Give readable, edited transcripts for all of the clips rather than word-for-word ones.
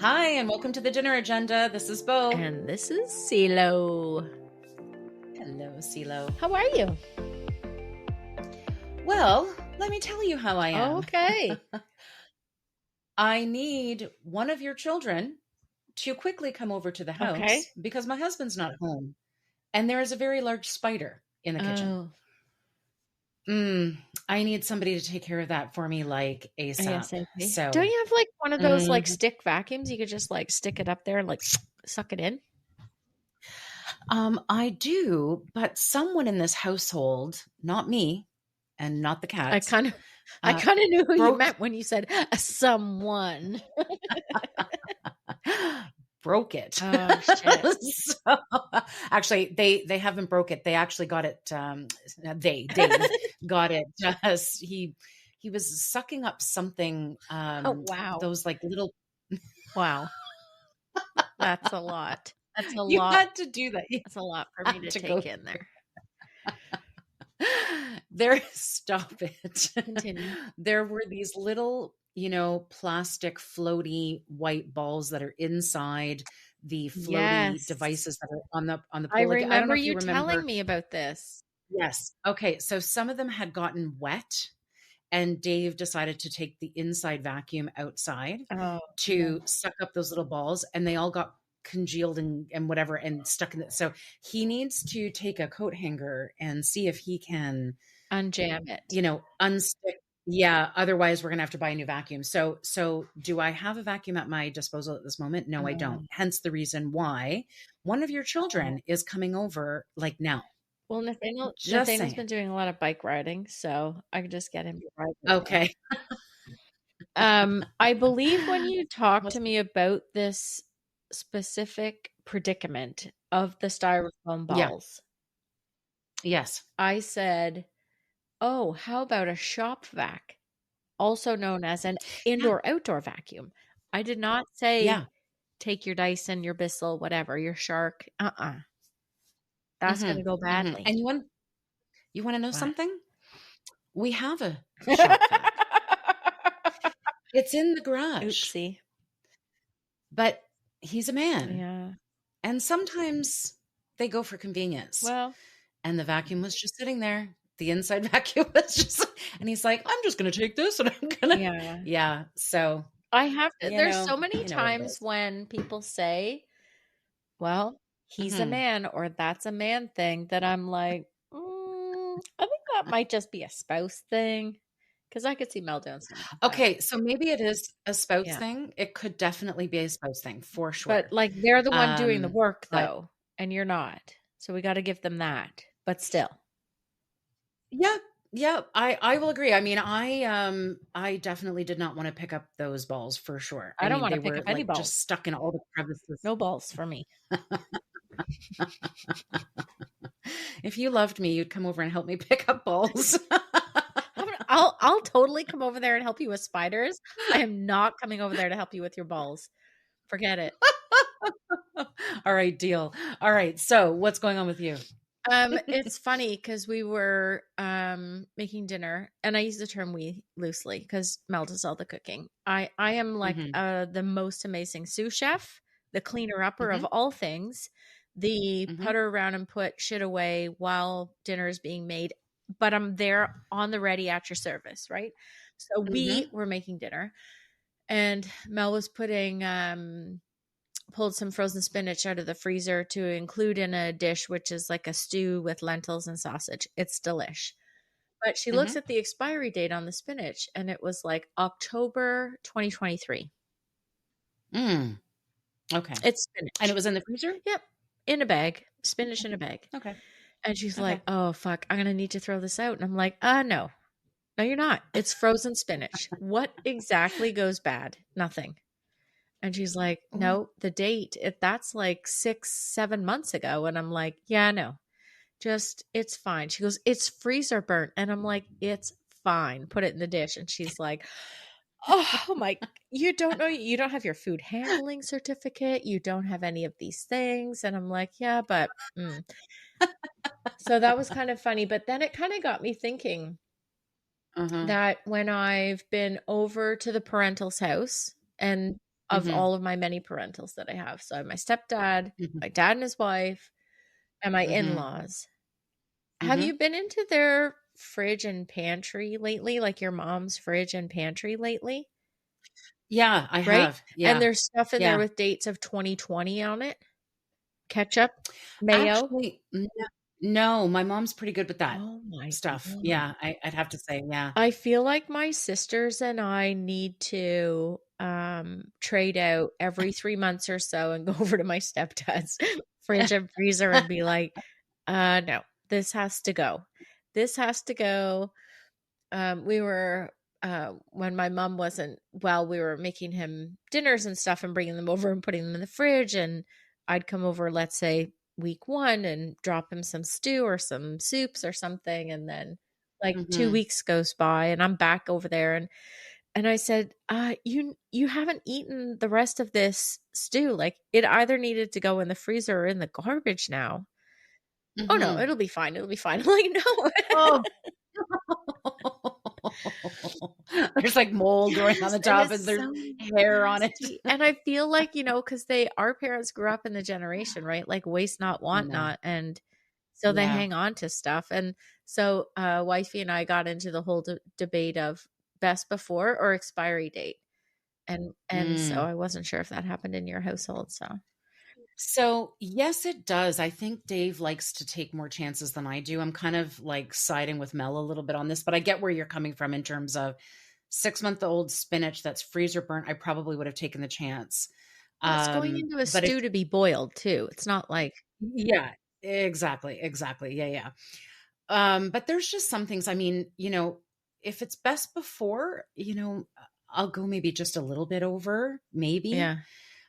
Hi, and welcome to the dinner agenda. This is Bo. And this is CeeLo. Hello, CeeLo. How are you? Well, let me tell you how I am. Okay. I need one of your children to quickly come over to the house Okay. because my husband's not home, and there is a very large spider in the kitchen. I need somebody to take care of that for me, like ASAP. So, Don't you have like one of those like stick vacuums? You could just like stick it up there and like suck it in. I do, but someone in this household, not me, and not the I cats. kind of knew who you meant when you said someone. Broke it. Oh shit. So, actually, they haven't broke it. They actually got it. Dave got it. He was sucking up something. Oh wow. Those like little. Wow. That's a lot. That's a You lot. had to do that. That's a lot for me to take in there. Stop it. Continue. There were these little, plastic floaty white balls that are inside the floaty devices that are on the pool. I don't remember know if you telling me about this. Yes. Okay. So some of them had gotten wet, and Dave decided to take the inside vacuum outside to suck up those little balls, and they all got congealed and whatever and stuck in it. So he needs to take a coat hanger and see if he can unjam it. Unstick. Yeah. Otherwise, we're gonna have to buy a new vacuum. So do I have a vacuum at my disposal at this moment? No, I don't. Hence the reason why one of your children is coming over like now. Well, Nathaniel's been doing a lot of bike riding, so I could just get him to ride. Okay. I believe when you talked to me about this specific predicament of the styrofoam balls, yes, I said, "Oh, how about a shop vac, also known as an indoor-outdoor vacuum?" I did not say, take your Dyson, your Bissell, whatever, your Shark. That's going to go badly. And you want to know something? We have a shop vac. It's in the garage. Oopsie. But he's a man. Yeah. And sometimes they go for convenience. Well, and the vacuum was just sitting there. The inside vacuum was just, and he's like, I'm just going to take this and I'm going to. Yeah. So I have to, there's so many times when people say, well, he's a man or that's a man thing that I'm like, I think that might just be a spouse thing. Because I could see Mel doing something. Okay, so maybe it is a spouse thing. It could definitely be a spouse thing for sure. But like they're the one doing the work though, and you're not. So we got to give them that. But still. Yeah, I will agree. I mean, I definitely did not want to pick up those balls for sure. I don't want to pick up any balls. Just stuck in all the crevices. No balls for me. If you loved me, you'd come over and help me pick up balls. I'll totally come over there and help you with spiders. I am not coming over there to help you with your balls. Forget it. All right, deal. All right. So what's going on with you? It's funny because we were making dinner, and I use the term we loosely because Mel does all the cooking. I am like the most amazing sous chef, the cleaner upper of all things, the putter around and put shit away while dinner is being made. But I'm there on the ready at your service, right? So we were making dinner, and Mel was pulled some frozen spinach out of the freezer to include in a dish, which is like a stew with lentils and sausage. It's delish. But she looks at the expiry date on the spinach, and it was like October 2023. Okay. It's spinach. And it was in the freezer? Yep. In a bag. Spinach in a bag. Okay. And she's like, oh, fuck, I'm going to need to throw this out. And I'm like, no. No, you're not. It's frozen spinach. What exactly goes bad? Nothing. And she's like, no, the date, that's like 6-7 months ago. And I'm like, yeah, no, just, it's fine. She goes, it's freezer burnt. And I'm like, it's fine. Put it in the dish. And she's like, oh my, you don't know, you don't have your food handling certificate. You don't have any of these things. And I'm like, yeah, but, So that was kind of funny. But then it kind of got me thinking that when I've been over to the parental's house, and of Mhm. all of my many parentals that I have. So I have my stepdad, Mhm. my dad and his wife, and my Mhm. in-laws. Have Mhm. you been into their fridge and pantry lately? Like your mom's fridge and pantry lately? Yeah, I Right? have. And Yeah. there's stuff in there Yeah. with dates of 2020 on it. Ketchup, mayo. Actually, no, my mom's pretty good with that Oh my stuff. god. Yeah, I'd have to say, yeah. I feel like my sisters and I need to, trade out every 3 months or so and go over to my stepdad's fridge and freezer and be like, no, this has to go. This has to go." We were when my mom wasn't well, we were making him dinners and stuff and bringing them over and putting them in the fridge. And I'd come over, let's say week 1, and drop him some stew or some soups or something. And then like 2 Mhm. weeks goes by and I'm back over there, and I said, you haven't eaten the rest of this stew. Like it either needed to go in the freezer or in the garbage now. Oh no, Mhm. it'll be fine. It'll be fine. I'm like, no. Oh. There's, like, mold growing on Yes, the and top, and it's there's so hair on it. nasty, and I feel like, because our parents grew up in the generation, right? Like, waste not, I want know. not, and so they Yeah. hang on to stuff, and so, wifey and I got into the whole debate of best before or expiry date, and so Mm. I wasn't sure if that happened in your household, so So, yes, it does. I think Dave likes to take more chances than I do. I'm kind of, like, siding with Mel a little bit on this, but I get where you're coming from in terms of 6-month-old spinach that's freezer burnt. I probably would have taken the chance. well, it's going into a But if stew to be boiled too. It's not like Yeah, exactly, exactly. Yeah, yeah. But there's just some things, I mean, if it's best before, I'll go maybe just a little bit over, maybe. yeah,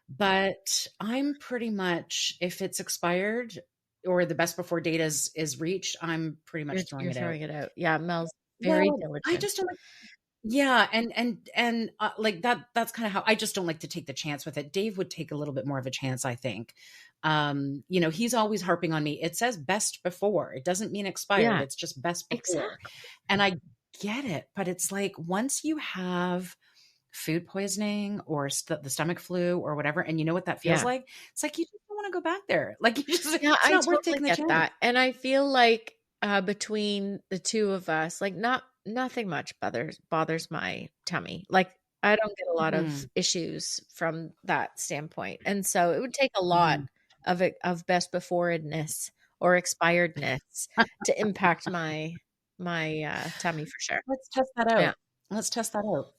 But I'm pretty much, if it's expired or the best before date is reached, I'm pretty you're much throwing you're it throwing out. it out. Yeah, Mel's very Well, I diligent. just don't. Yeah, and like that's kind of how I just don't like to take the chance with it. Dave would take a little bit more of a chance, I think. He's always harping on me. It says best before. It doesn't mean expired. Yeah, It's just best before. exactly. And I get it, but it's like once you have food poisoning or the stomach flu or whatever, and you know what that feels Yeah. like, it's like you just don't want to go back there. Like you just, Yeah, it's I not worth totally taking the get chance. that, and I feel like, between the 2 of us, like, nothing much bothers my tummy, like, I don't get a lot of Mhm, issues from that standpoint, and so it would take a lot mhm. of best beforedness or expiredness to impact my tummy for sure. Let's test that Yeah. out. Let's test that out.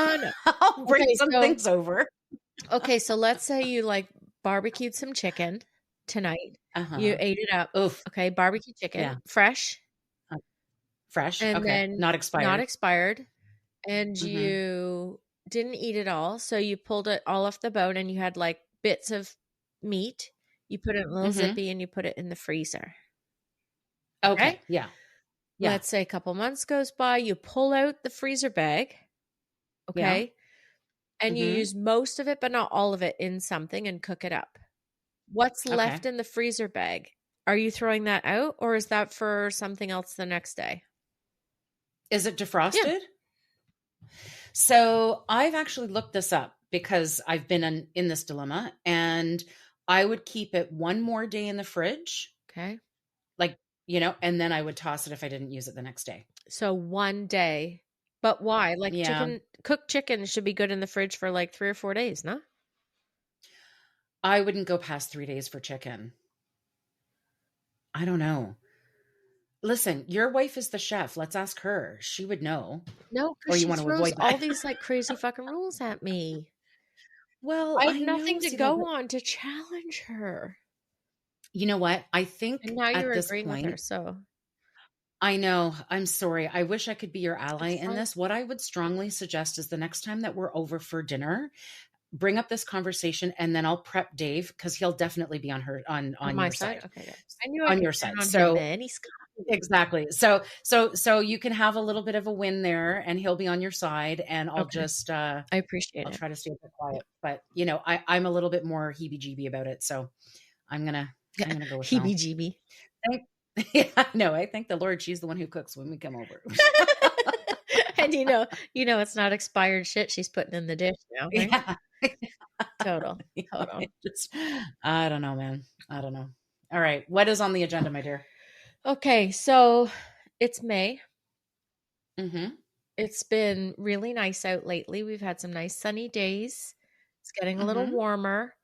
No. I'll bring Okay, some so things over. let's say you, like, barbecued some chicken tonight. You Uh-huh. ate it up, Oof. okay, barbecue chicken, Yeah. fresh, Uh, Fresh. and Okay. then Not not expired. expired, and Mhm. you didn't eat it all, so you pulled it all off the bone and you had, like, bits of meat. You put it in a little Mhm. zippy and you put it in the freezer, okay? Okay. Yeah. Yeah. Let's say a couple months goes by, you pull out the freezer bag, Yeah. okay, and you Mhm. use most of it, but not all of it in something and cook it up. What's Okay. left in the freezer bag? Are you throwing that out, or is that for something else the next day? Is it Yeah, defrosted? So I've actually looked this up because I've been in this dilemma, and I would keep it one more day in the fridge, okay. like, and then I would toss it if I didn't use it the next day. So 1 day. But why? Like, Yeah. cooked chicken should be good in the fridge for, like, 3 or 4 days, no? I wouldn't go past 3 days for chicken. I don't know. Listen, your wife is the chef. Let's ask her. She would know. No, Or because you she want to throws avoid that? all these, like, crazy fucking rules at me. Well, I have I know. nothing to See, like, go on to challenge her. you know what? I And think now at you're this agreeing with her, point, so I know. I'm sorry. I wish I could be your ally it's in fine. this. What I would strongly suggest is the next time that we're over for dinner, bring up this conversation, and then I'll prep Dave because he'll definitely be On on my your side? side. Okay, good. I knew I On could your count side. on him, So man. He's got me. exactly. So you can have a little bit of a win there, and he'll be on your side, and Okay, I appreciate I'll it. try to stay a bit quiet. But I'm a little bit more heebie-jeebie about it, so I'm gonna Yeah, I'm gonna go with Mel. heebie-jeebie. Thank Yeah, no, I thank the Lord she's the one who cooks when we come over. And it's not expired shit she's putting in the dish now, right? Yeah. Total, Yeah, total. I don't know, man. I don't know. All right. What is on the agenda, my dear? Okay, so it's May. Mm-hmm. It's been really nice out lately. We've had some nice sunny days. It's getting a little Mm-hmm. warmer.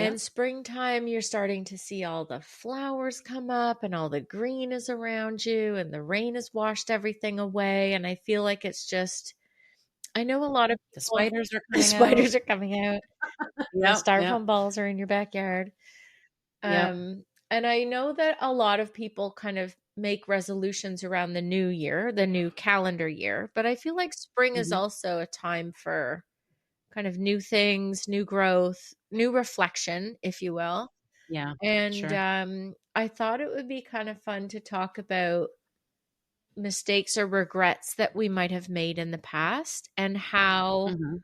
And Yep. springtime, you're starting to see all the flowers come up and all the green is around you and the rain has washed everything away. And I feel like it's just, I know a lot of The people, spiders are the coming out. spiders are coming out, the Yep. Yep. styrofoam balls are in your backyard. Yep. And I know that a lot of people kind of make resolutions around the new year, the new calendar year, but I feel like spring is Mm-hmm. also a time for kind of new things, new growth, new reflection, if you will. Yeah. And Sure. I thought it would be kind of fun to talk about mistakes or regrets that we might have made in the past and Mm-hmm.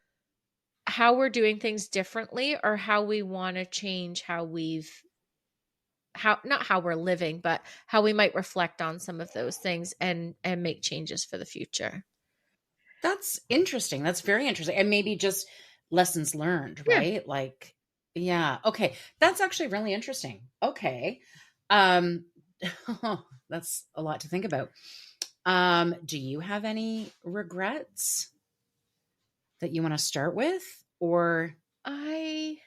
how we're doing things differently or how we want to change how we've how not how we're living, but how we might reflect on some of those things and make changes for the future. That's interesting. That's very interesting. And maybe just lessons learned, Yeah. right? Like, yeah. Okay. That's actually really interesting. Okay. Um, that's a lot to think about. Do you have any regrets that you want to start with? Or I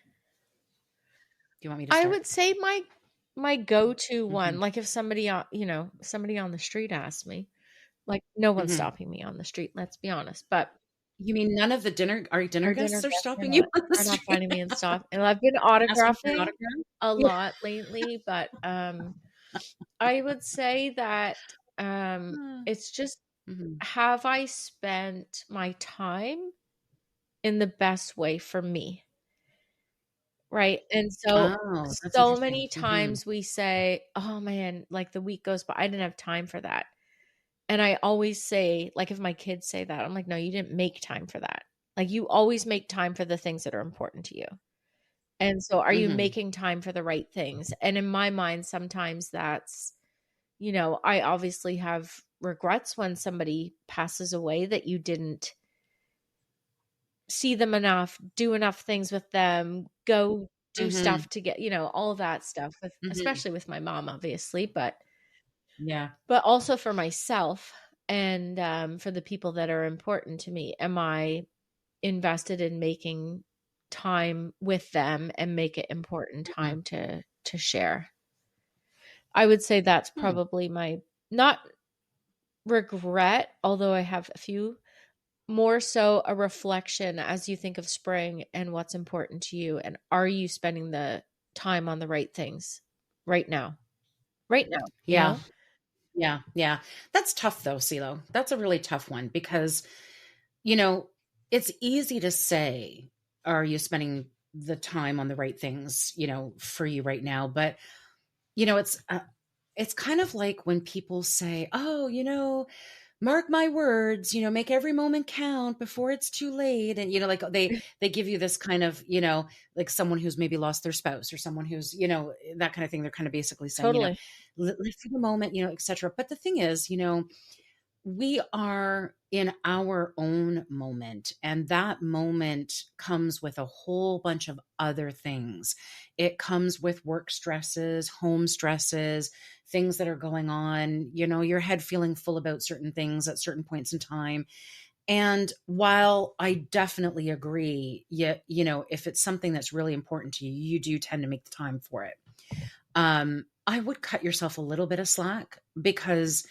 do you want me to I start? would say my go-to Hmm. one, like if somebody on, somebody on the street asked me, like no one's Hmm. stopping me on the street, let's be honest, but You mean none of the dinner our dinner guests are guests stopping you on the are not street finding me and stop. And I've been asking for an autographing autograph? a Yeah. lot lately, but I would say that it's just Hmm. have I spent my time in the best way for me? Right, and Oh, that's so interesting. many Hmm. times we say, "Oh, man," like, the week goes by, I didn't have time for that, and I always say like, if my kids say that, I'm like, "No, you didn't make time for that." Like, you always make time for the things that are important to you, and so are you Hmm. making time for the right things? And in my mind, sometimes that's I obviously have regrets when somebody passes away that you didn't see them enough, do enough things with them, go do Hmm. stuff to get, all of that stuff with Hmm. especially with my mom, obviously, Yeah. but also for myself and for the people that are important to me. Am I invested in making time with them and make it important Mhm. time to share? I would say that's Hmm. probably my not regret, although I have a few. More so a reflection as you think of spring and what's important to you, and are you spending the time on the right things right now? Right now, you Yeah. know? Yeah. Yeah. That's tough though, CeeLo. That's a really tough one because, you know, it's easy to say, are you spending the time on the right things, for you right now? But, it's kind of like when people say, oh, mark my words, make every moment count before it's too late. And, like they give you this kind of, like someone who's maybe lost their spouse or someone who's, that kind of thing. They're kind of basically saying, Totally. live for the moment, etc. But the thing is, we are in our own moment, and that moment comes with a whole bunch of other things. It comes with work stresses, home stresses, things that are going on, your head feeling full about certain things at certain points in time. And while I definitely agree, if it's something that's really important to you, you do tend to make the time for it. I would cut yourself a little bit of slack because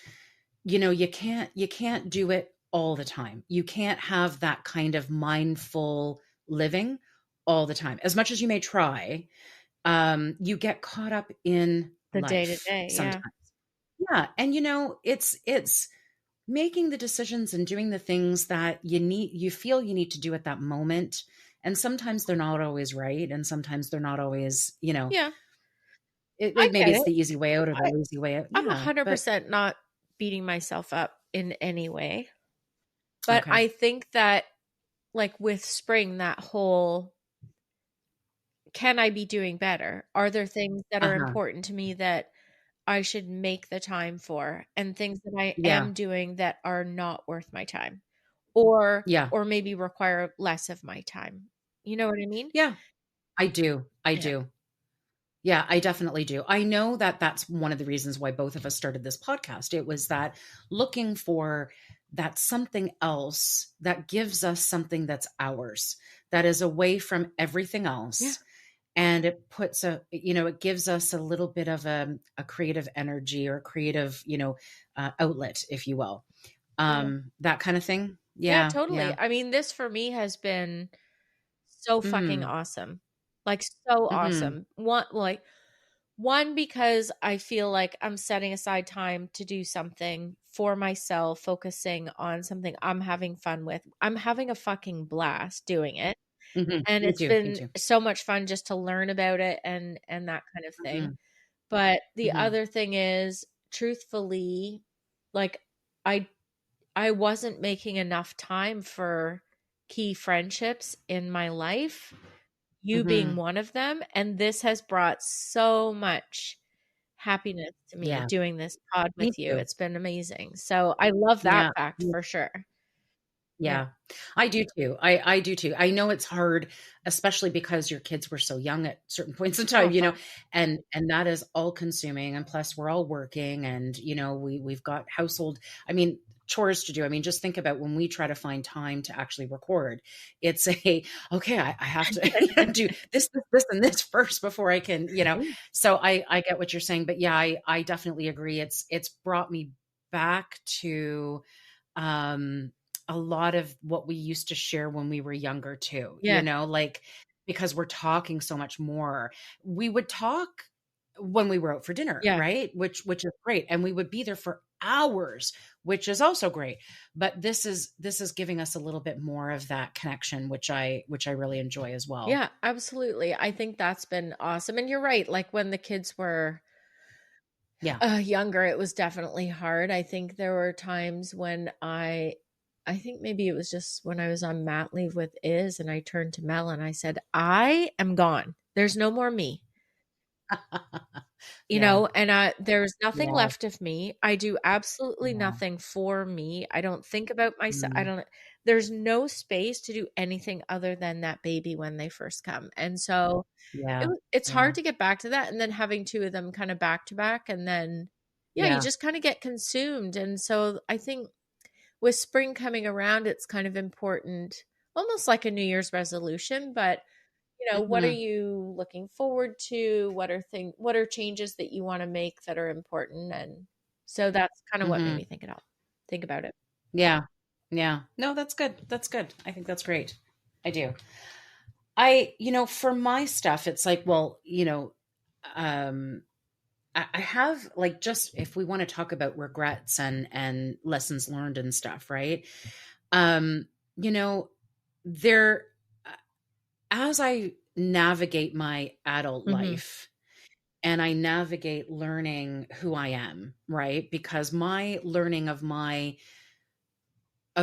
you can't do it all the time. You can't have that kind of mindful living all the time. As much as you may try, you get caught up in The day to life day, sometimes. yeah. Yeah, and it's making the decisions and doing the things that you feel you need to do at that moment. And sometimes they're not always right, and sometimes they're not always, Yeah, I maybe get it's it. the easy way out or the I lazy way out. I'm Yeah, but 100% not beating myself up in any way, but okay. I think that, like, with spring, that whole, "Can I be doing better? Are there things that are Uh-huh. important to me that I should make the time for, and things that I Yeah. am doing that are not worth my time or Yeah. or maybe require less of my time. You know what I mean? Yeah, I do. I Yeah. do. Yeah, I definitely do. I know that that's one of the reasons why both of us started this podcast. It was that looking for that something else that gives us something that's ours, that is away from everything Yeah. else. And it puts it gives us a little bit of a creative energy or creative, outlet, if you will. Yeah. That kind of thing. Yeah, Yeah. totally. Yeah. I mean, this for me has been so fucking Hmm. awesome. Like so Hmm. awesome. One, because I feel like I'm setting aside time to do something for myself, focusing on something I'm having fun with. I'm having a fucking blast doing it. Hmm. And Me it's too. Me been too. so much fun just to learn about it and that kind of thing. Hmm. But the Hmm. other thing is, truthfully, like I I wasn't making enough time for key friendships in my life, you being Hmm. one of them, and this has brought so much happiness to me Yeah. doing this pod Me with you. too. It's been amazing. So I love that Yeah. fact for sure. Yeah. Yeah, I do too. I do too. I know it's hard, especially because your kids were so young at certain points in Oh, time, fuck. and that is all consuming. And plus, we're all working, and we've got household. I mean, chores to do. I mean, just think about when we try to find time to actually record. It's a okay. I have to do this, and this first before I can. So I get what you're saying, but yeah, I definitely agree. It's brought me back to um a lot of what we used to share when we were younger too, Yeah. like because we're talking so much more. We would talk when we were out for dinner, Yeah. right? Which is great. And we would be there for hours, which is also great. But this is giving us a little bit more of that connection, which I really enjoy as well. Yeah, absolutely. I think that's been awesome. And you're right. Like when the kids were Yeah. younger, it was definitely hard. I think there were times when I think maybe it was just when I was on mat leave with Iz and I turned to Mel and I said, I am gone. There's no more me. Yeah. And there's nothing Yeah. left of me. I do absolutely Yeah. nothing for me. I don't think about myself. I Mm. don't There's no space to do anything other than that baby when they first come. And so Yeah. it's Yeah. hard to get back to that, and then having 2 of them kind of back to back, and then yeah, you Yeah. just kind of get consumed. And so I think with spring coming around, it's kind of important, almost like a New Year's resolution, but what are Mhm. you looking forward to? What are changes that you want to make that are important? And so that's kind of what made Mhm. me think about it. Yeah. Yeah. No, that's good. That's good. I think that's great. I do. For my stuff, it's like, well, um, I have like just if we want to talk about regrets and lessons learned and stuff, right? Um, you know, there as I navigate my adult Hmm. life and I navigate learning who I am, right? Because my learning of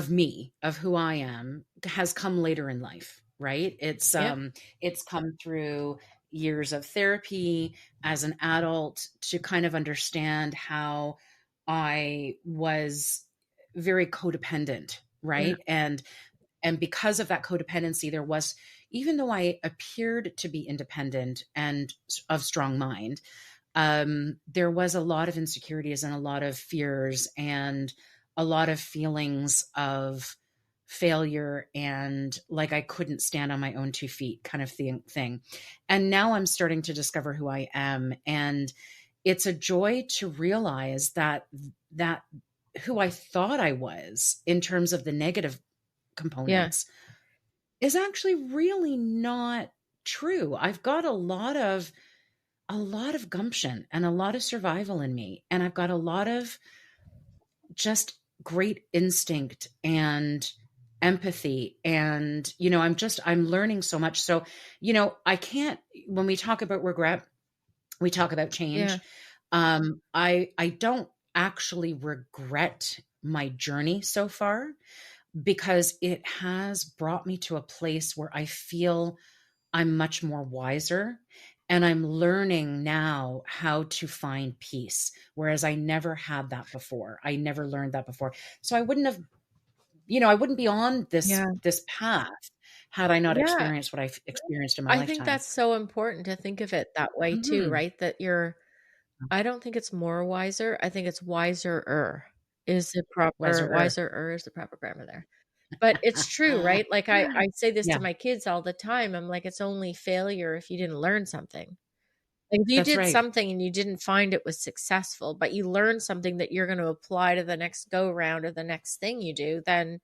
me, of who I am, has come later in life, right? Yep. It's come through years of therapy as an adult to kind of understand how I was very codependent, Yeah. right? And because of that codependency, there was, even though I appeared to be independent and of strong mind, there was a lot of insecurities and a lot of fears and a lot of feelings of failure and like I couldn't stand on my own 2 feet kind of thing. And now I'm starting to discover who I am. And it's a joy to realize that who I thought I was in terms of the negative Yeah. components is actually really not true. I've got a lot of gumption and a lot of survival in me, and I've got a lot of just great instinct and empathy, and I'm learning so much. So I can't, when we talk about regret, we talk about Yeah. change. I don't actually regret my journey so far because it has brought me to a place where I feel I'm much more wiser, and I'm learning now how to find peace, whereas I never had that before. I never learned that before. So I wouldn't be on this Yeah. this path had I not Yeah. experienced what I've experienced in my I think lifetime. that's so important to think of it that way too, Mhm. right? That you're I don't think it's more wiser. I think it's wiser-er Wiser. is the proper grammar there. But it's true, right? Like I say this Yeah, to my kids all the time. I'm like, it's only failure if you didn't learn something. Like if you that's did right. something and you didn't find it was successful, but you learned something that you're going to apply to the next go round or the next thing you do, then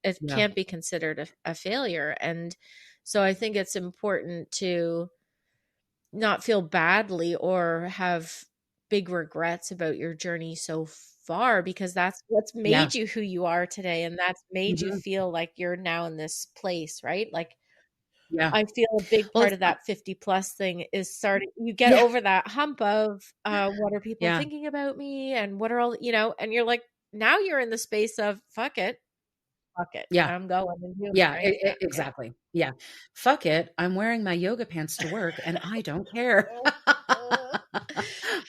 it Yeah, can't be considered a failure. And so I think it's important to not feel badly or have big regrets about your journey so far because that's what's yeah, made you who you are today and that's made you mhm, feel like you're now in this place, right? Like yeah. I feel a big Well, part it's of that 50 plus thing is starting you get yeah, over that hump of what are people yeah, thinking about me and what are all, and you're like now you're in the space of fuck it. yeah, I'm going and doing it, yeah, right? Yeah. Yeah. exactly. Yeah. "Fuck it, I'm wearing my yoga pants to work, and I don't care."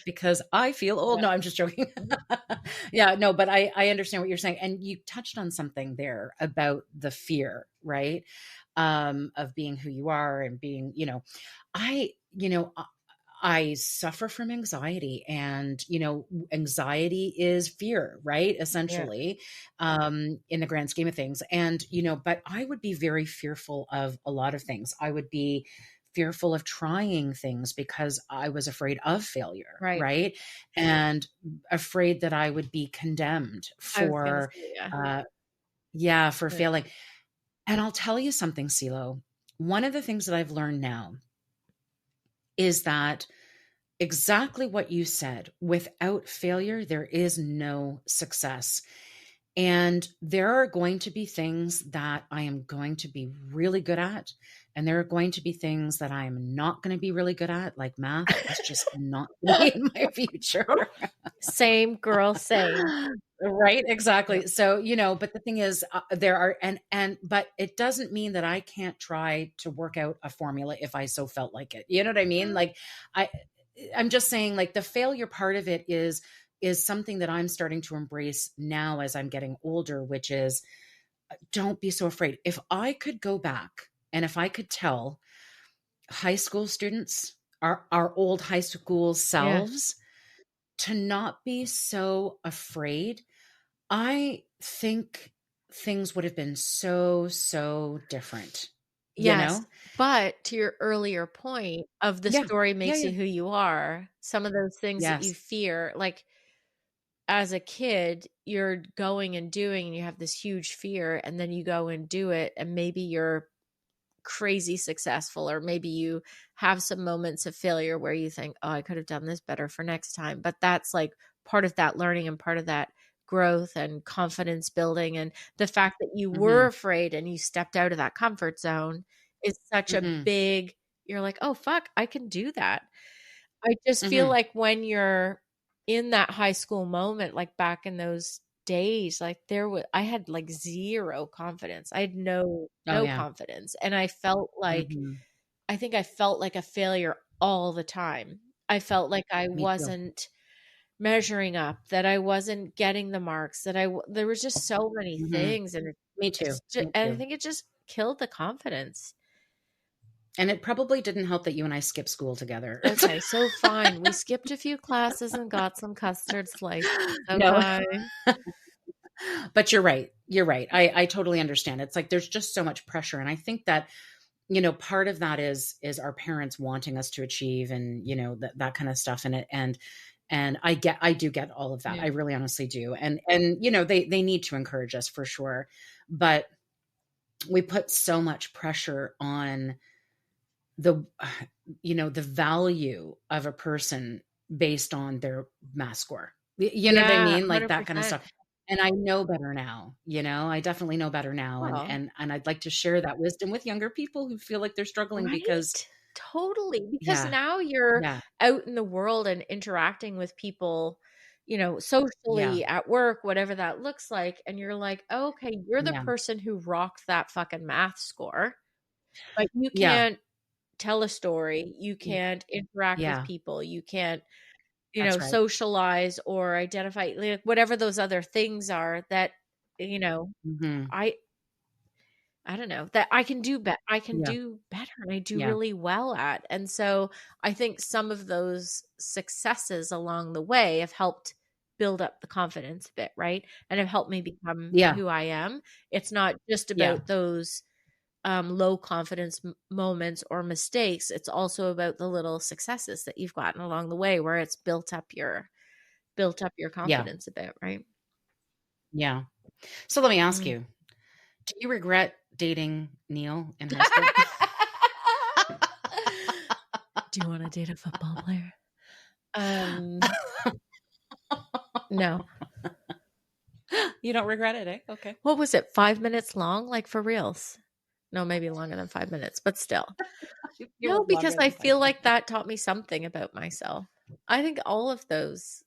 Because I feel old. Yeah. No, I'm just joking. Yeah, no, but I understand what you're saying, and you touched on something there about the fear, right? Of being who you are and being, I, you know, I suffer from anxiety, and anxiety is fear, right? Yeah. Essentially, in the grand scheme of things. And but I would be very fearful of a lot of things. I would be fearful of trying things because I was afraid of failure, Right. right? And afraid that I would be condemned I was gonna for, say, yeah. uh, yeah, for Yeah. failing. And I'll tell you something, CeeLo. One of the things that I've learned now is that exactly what you said. Without failure, there is no success. And there are going to be things that I am going to be really good at. And there are going to be things that I am not going to be really good at, like math. It's just not going to be in my future. Same girl, same. Right, Yeah. exactly. So, but the thing is, there are, but it doesn't mean that I can't try to work out a formula if I so felt like it. You know what I mean? Like, I, I'm just saying, like, the failure part of it is something that I'm starting to embrace now as I'm getting older, which is don't be so afraid. If I could go back and if I could tell high school students, our old high school Yeah. selves, to not be so afraid, I think things would have been so, so different, you Yes, know? but to your earlier point of the Yeah. story Yeah, makes yeah. you who you are, some of those things that you Yes. fear, like, as a kid, you're going and doing and you have this huge fear, and then you go and do it, and maybe you're crazy successful, or maybe you have some moments of failure where you think, "Oh, I could have done this better for next time." But that's like part of that learning and part of that growth and confidence building. And the fact that you were Mhm. afraid and you stepped out of that comfort zone is such a Mhm. big, you're like, "Oh, fuck, I can do that." I just feel Mhm. like when you're in that high school moment, like back in those days, like I had like zero confidence. I had Oh, no yeah. confidence. And Mhm. I think I felt like a failure all the time. I felt like I Me too. wasn't measuring up, that I wasn't getting the marks, there was just so many Mhm. things. And Me too. Me and I too. think it just killed the confidence. And it probably didn't help that you and I skipped school together. Okay, so fine. We skipped a few classes and got some custard slices. No, Okay. but you're right. You're right. I totally understand. It's like there's just so much pressure, and I think that part of that is our parents wanting us to achieve, and that kind of stuff in it. And I do get all of that. Yeah. I really honestly do. And they need to encourage us for sure, but we put so much pressure on the the value of a person based on their math score. You know what I Yeah, mean? Like that kind of 100%. stuff. And I know better now, I definitely know better now, and Well, and I'd like to share that wisdom with younger people who feel like they're struggling because right? Totally. Because yeah, now you're yeah, out in the world and interacting with people, yeah, socially at work, whatever that looks like. And you're like, "Oh, okay, you're the yeah, person who rocked that fucking math score, but you yeah, can't tell a story. You can't interact with yeah, people. You can't, that's right. socialize or identify, like, whatever those other things are that, you know, Mhm. I I don't know, that I can do I can Yeah. do better and I do Yeah. really well at. And so I think some of those successes along the way have helped build up the confidence a bit, right? And have helped me become Yeah. who I am. It's not just Yeah. about those low confidence moments or mistakes. It's also about the little successes that you've gotten along the way where it's built up your Yeah. confidence a bit, right? Yeah. So let me ask Mm. you, do you regret dating Neil in high school? Do you want to date a football player? No. You don't regret it, eh? Okay. What was it? 5 minutes long? Like for reals? No, maybe longer than 5 minutes, but still. It No, was because longer I than 5 feel like minutes. that taught me something about myself. I think all of those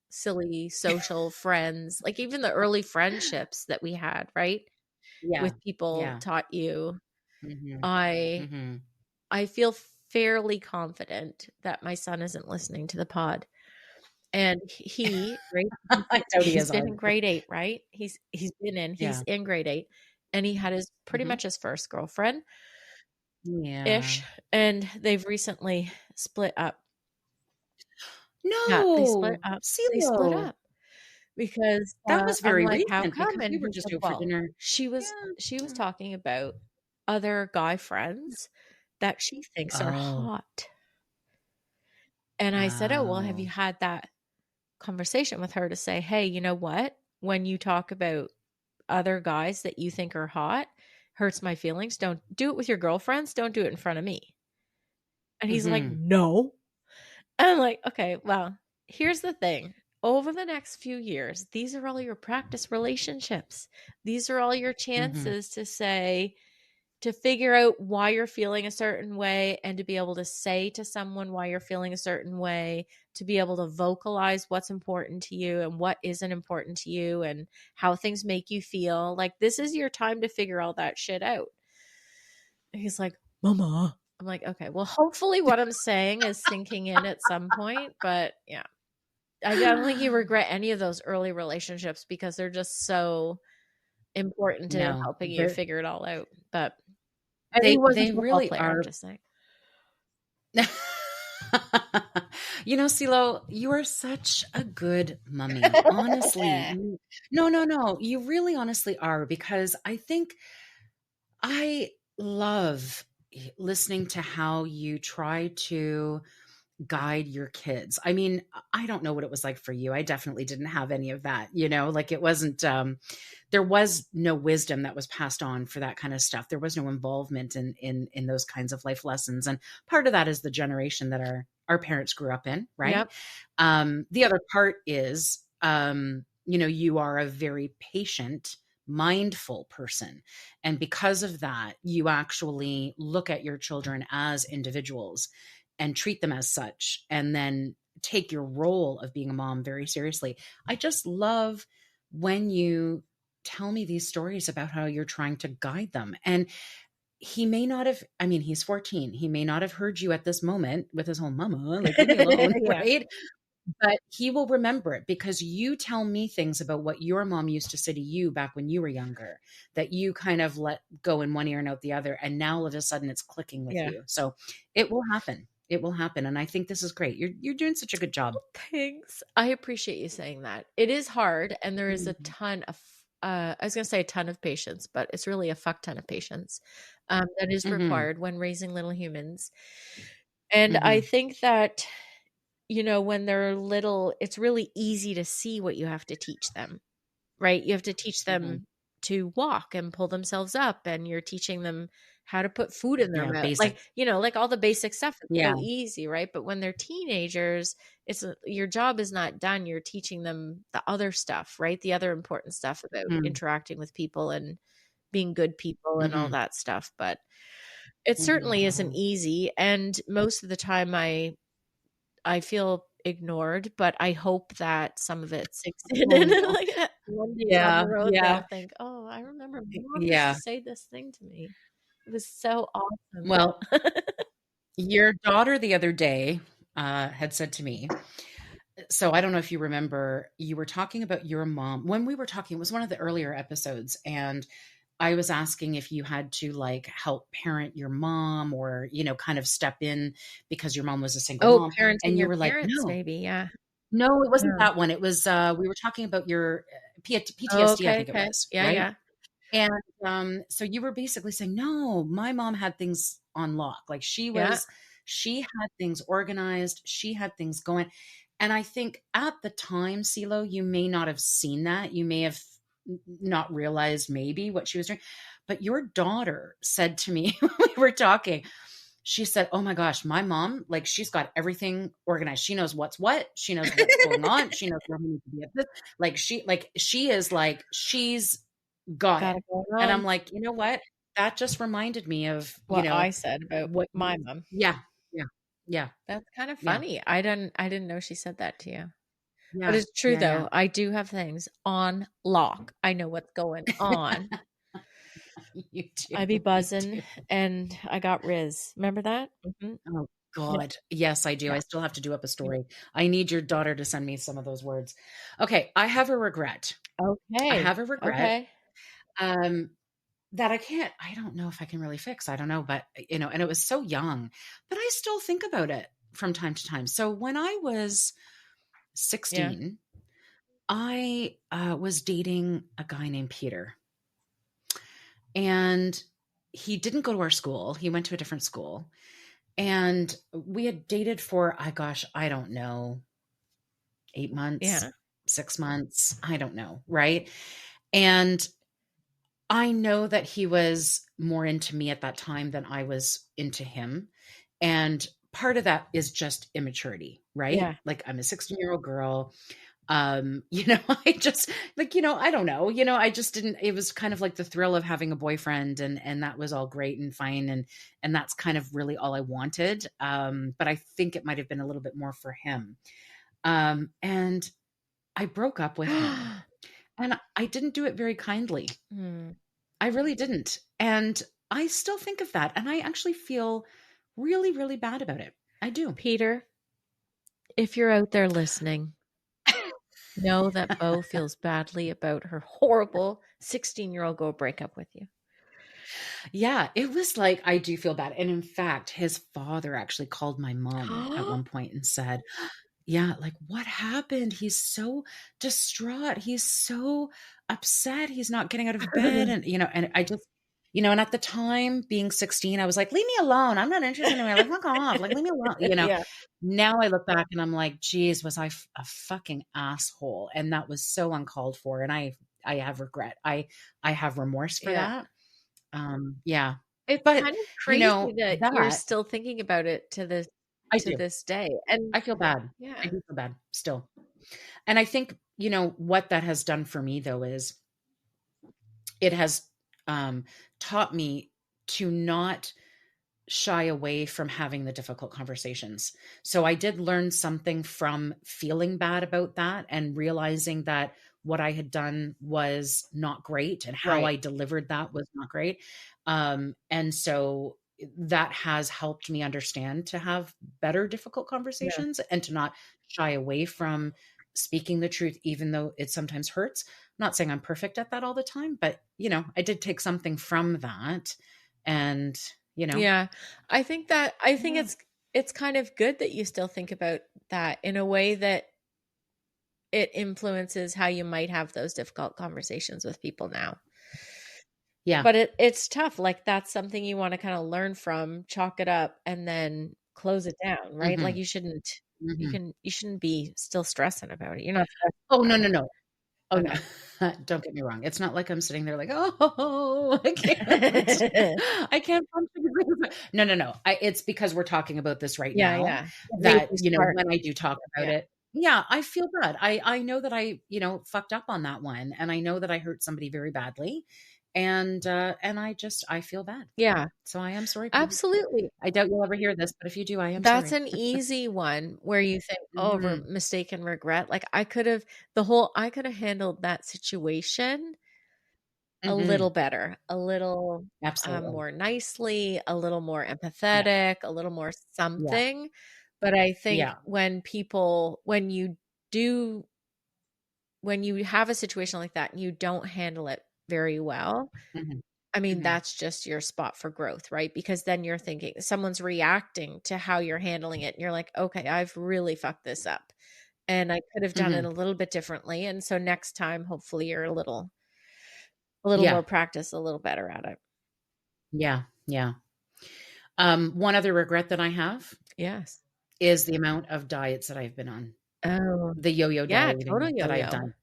silly social friends, like even the early friendships that we had, right? Yeah. With people Yeah. taught you. Mhm. I Mhm. I feel fairly confident that my son isn't listening to the pod. And he, right? I doubt he He's is been in either. grade 8, right? He's Yeah. in grade 8 and he had his pretty Mhm. much his first girlfriend Yeah. ish and they've recently split up. Yeah, they split No, up. They split CeeLo. up because That was I'm very like, "How recent come?" because And we were he just said, out for "Well, dinner. she was Yeah. talking about other guy friends that she thinks are Oh. hot." And I said, "Oh, well, have you Oh. had that conversation with her to say, hey, you know what? When you talk about other guys that you think are hot, hurts my feelings. Don't do it with your girlfriends. Don't do it in front of me." And he's like, Mhm. no. And I'm like, okay, well, here's the thing. Over the next few years, these are all your practice relationships. These are all your Mhm. chances to say, to figure out why you're feeling a certain way and to be able to say to someone why you're feeling a certain way, to be able to vocalize what's important to you and what isn't important to you and how things make you feel. Like, this is your time to figure all that shit out. And he's like, Mama. I'm like, okay, well, hopefully what I'm saying is sinking in at some point. But yeah, I don't think you regret any of those early relationships because they're just so important to No, helping you there figure it all out. But and he wasn't they a football really player, I'm are. just Saying. You know, CeeLo, you are such a good mummy. Honestly. No, no, no. You really honestly are because I think I love listening to how you try to guide your kids. I mean, I don't know what it was like for you. I definitely didn't have any of that, like it wasn't there was no wisdom that was passed on for that kind of stuff. There was no involvement in those kinds of life lessons. And part of that is the generation that our parents grew up in, right? Yep. The other part is you are a very patient, mindful person. And because of that, you actually look at your children as individuals and treat them as such, and then take your role of being a mom very seriously. I just love when you tell me these stories about how you're trying to guide them. And he may not have, I mean, he's 14. He may not have heard you at this moment with his whole mama, like, leave me alone, Yeah. right? But he will remember it because you tell me things about what your mom used to say to you back when you were younger that you kind of let go in one ear and out the other. And now all of a sudden it's clicking with Yeah. you. So it will happen. It will happen. And I think this is great. You're doing such a good job. Thanks. I appreciate you saying that. It is hard, and there is a Mhm. ton of, I was going to say a ton of patience, but it's really a fuck ton of patience that is Mhm. required when raising little humans. And I Mhm. think that, when they're little, it's really easy to see what you have to teach them. Right? You have to teach Mhm. them to walk and pull themselves up, and you're teaching them how to put food in their Yeah, mouth. basic. Like all the basic stuff is Yeah. so easy, right? But when they're teenagers, your job is not done. You're teaching them the other stuff, right? The other important stuff about Mm. interacting with people and being good people and all Mhm. that stuff. But it Mhm. certainly isn't Mhm. easy. And most of the time I feel ignored, but I hope that some of it sinks in Oh, and then, no. like, one day down the Yeah. road, Yeah. they'll think, "Oh, I remember mom used to Yeah. say this thing to me. It was so awesome." Well, your daughter the other day had said to me, so I don't know if you remember, you were talking about your mom when we were talking, it was one of the earlier episodes. And I was asking if you had to like help parent your mom or, kind of step in because your mom was a single Oh, mom. parenting And you your were like, parents, no, maybe, yeah. no, it wasn't Oh. that one. It was, we were talking about your Oh, PTSD, I okay, think it okay. was, Yeah, right? yeah, And so you were basically saying, no, my mom had things on lock. Like yeah. she had things organized, she had things going. And I think at the time, CeeLo, you may not have seen that. You may have not realized maybe what she was doing. But your daughter said to me when we were talking, she said, "Oh my gosh, my mom, like she's got everything organized. She knows what's what. She knows what's going on. She knows where we need to be at this. She is like she's got Got it." it going And I'm on. like, you know what? That just reminded me of, What I said about what my mom. yeah, yeah, yeah, That's kind of yeah, funny. I didn't know she said that to you. But yeah, it's true yeah, yeah. though. I do have things on lock. I know what's going on. You I be do, you buzzing do. and I got Riz. Remember that? Mhm. Oh Yeah, God. Yes, I do. yeah, I still have to do up a yeah. story. I need your daughter to send me some of those words. Okay, I have a regret. I Okay. have a regret. Okay. Um, that I don't know if I can really fix. I don't know, but and it was so young, but I still think about it from time to time. So when I was Yeah. 16, I was dating a guy named Peter, and he didn't go to our school. He went to a different school, and we had dated for, gosh, I don't know, 8 months, Yeah. 6 months. I don't know. Right. And I know that he was more into me at that time than I was into him. And part of that is just immaturity, right? Yeah. Like I'm a 16-year-old girl. I just like, I don't know, I just didn't, it was kind of like the thrill of having a boyfriend, and that was all great and fine. And that's kind of really all I wanted. But I think it might have been a little bit more for him. And I broke up with him, and I didn't do it very kindly. Hmm. I really didn't. And I still think of that, and I actually feel really, really bad about it. I do. Peter, if you're out there listening, know that Bo feels badly about her horrible 16-year-old go break up with you. Yeah, it was like, I do feel bad. And in fact, his father actually called my mom at one point and said, yeah, like, what happened? He's so distraught. He's so upset. He's not getting out of bed. And I just, and at the time being 16, I was like, leave me alone. I'm not interested in him. Like, fuck off. Like, leave me alone. Yeah. Now I look back and I'm like, geez, was I a fucking asshole? And that was so uncalled for. And I have regret. I have remorse for Yeah. that. Yeah. It's But, kind of crazy that you're that still thinking about it I to do. this day. And I feel bad. I yeah. do feel bad still. And I think, what that has done for me though is it has taught me to not shy away from having the difficult conversations. So I did learn something from feeling bad about that and realizing that what I had done was not great and how Right. I delivered that was not great. And so that has helped me understand to have better difficult Yeah. conversations and to not shy away from speaking the truth, even though it sometimes hurts. I'm not saying I'm perfect at that all the time, but I did take something from that. And Yeah. I think yeah. it's kind of good that you still think about that in a way that it influences how you might have those difficult conversations with people now. Yeah. But it's tough. Like that's something you want to kind of learn from, chalk it up, and then close it down, right? Like Mhm. Mhm. you shouldn't be still stressing about it. You're not stressing Oh, no, about no, it. no. Oh, no. Okay. Don't get me wrong. It's not like I'm sitting there like, "Oh, I can't. I can't function." No, no, no. It's because we're talking about this right Yeah, now yeah. It made that, you spark. when I do talk about Yeah. it, yeah, I feel bad. I know that I, fucked up on that one, and I know that I hurt somebody very badly, and I feel bad. Yeah. So I am sorry, Pete. Absolutely. I doubt you'll ever hear this, but if you do, I am That's sorry. an easy one where you think, "Oh, Mhm. mistake and regret." Like I could have handled that situation a little Mhm. better, a little Absolutely. more nicely, a little more Yeah. empathetic, a little more Yeah. something. But I think Yeah. do when you have a situation like that and you don't handle it very well, Mhm. I mean, Mhm. that's just your spot for growth, right? Because then you're thinking someone's reacting to how you're handling it. And you're like, okay, I've really fucked this up. And I could have done it a Mhm. little bit differently. And so next time, hopefully you're a little Yeah. more practice, a little better at it. Yeah. Yeah. One other regret that I have Yes. is the amount of diets that I've been on, Oh, the yo-yo yeah, total dieting that I've yo-yo. done.